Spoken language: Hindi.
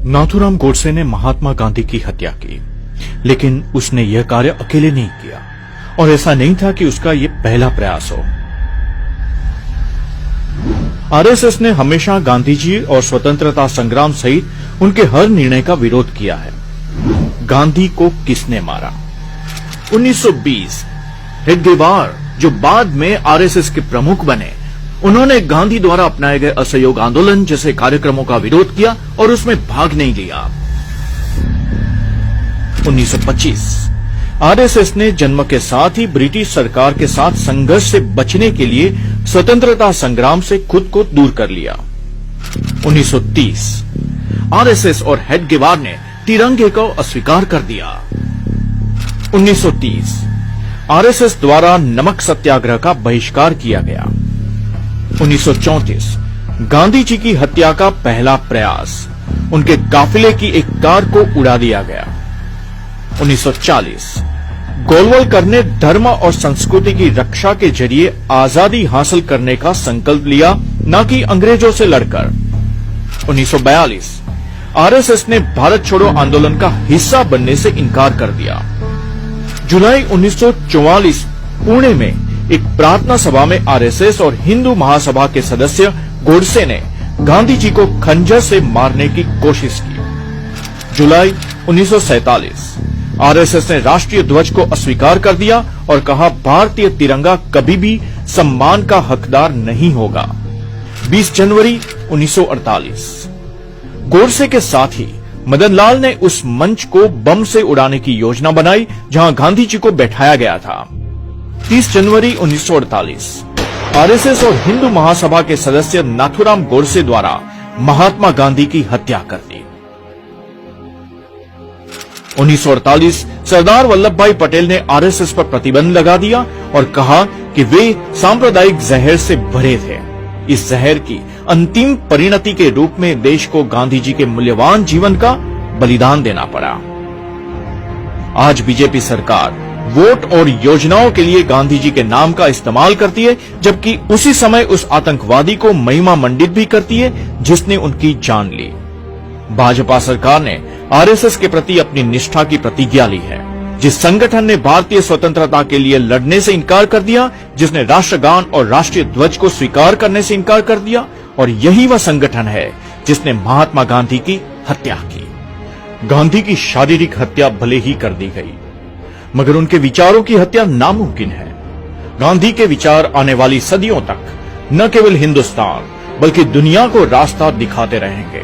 नाथूराम गोडसे ने महात्मा गांधी की हत्या की, लेकिन उसने यह कार्य अकेले नहीं किया और ऐसा नहीं था कि उसका यह पहला प्रयास हो। आरएसएस ने हमेशा गांधी जी और स्वतंत्रता संग्राम सहित उनके हर निर्णय का विरोध किया है। गांधी को किसने मारा? 1920 हेडगेवार, जो बाद में आरएसएस के प्रमुख बने, उन्होंने गांधी द्वारा अपनाए गए असहयोग आंदोलन जैसे कार्यक्रमों का विरोध किया और उसमें भाग नहीं लिया। 1925 आरएसएस ने जन्म के साथ ही ब्रिटिश सरकार के साथ संघर्ष से बचने के लिए स्वतंत्रता संग्राम से खुद को दूर कर लिया। 1930 आरएसएस और हेडगेवार ने तिरंगे को अस्वीकार कर दिया। 1930 आरएसएस द्वारा नमक सत्याग्रह का बहिष्कार किया गया। 1934 गांधी जी की हत्या का पहला प्रयास, उनके काफिले की एक कार को उड़ा दिया गया। 1940 गोलवलकर ने धर्म और संस्कृति की रक्षा के जरिए आजादी हासिल करने का संकल्प लिया, न कि अंग्रेजों से लड़कर। 1942 आरएसएस ने भारत छोड़ो आंदोलन का हिस्सा बनने से इनकार कर दिया। जुलाई 1944 पुणे में एक प्रार्थना सभा में आरएसएस और हिंदू महासभा के सदस्य गोडसे ने गांधी जी को खंजर से मारने की कोशिश की। जुलाई 1947 आरएसएस ने राष्ट्रीय ध्वज को अस्वीकार कर दिया और कहा, भारतीय तिरंगा कभी भी सम्मान का हकदार नहीं होगा। 20 जनवरी 1948 गोडसे के साथ ही मदनलाल ने उस मंच को बम से उड़ाने की योजना बनाई जहां गांधी जी को बैठाया गया था। 30 जनवरी 1948 आरएसएस और हिंदू महासभा के सदस्य नाथूराम गोडसे द्वारा महात्मा गांधी की हत्या कर दी। 1948 सरदार वल्लभ भाई पटेल ने आरएसएस पर प्रतिबंध लगा दिया और कहा कि वे सांप्रदायिक जहर से भरे थे। इस जहर की अंतिम परिणति के रूप में देश को गांधी जी के मूल्यवान जीवन का बलिदान देना पड़ा। आज बीजेपी सरकार वोट और योजनाओं के लिए गांधी जी के नाम का इस्तेमाल करती है, जबकि उसी समय उस आतंकवादी को महिमा मंडित भी करती है जिसने उनकी जान ली। भाजपा सरकार ने आरएसएस के प्रति अपनी निष्ठा की प्रतिज्ञा ली है। जिस संगठन ने भारतीय स्वतंत्रता के लिए लड़ने से इनकार कर दिया, जिसने राष्ट्रगान और राष्ट्रीय ध्वज को स्वीकार करने से इनकार कर दिया, और यही वह संगठन है जिसने महात्मा गांधी की हत्या की। गांधी की शारीरिक हत्या भले ही कर दी गई, मगर उनके विचारों की हत्या नामुमकिन है। गांधी के विचार आने वाली सदियों तक न केवल हिंदुस्तान बल्कि दुनिया को रास्ता दिखाते रहेंगे।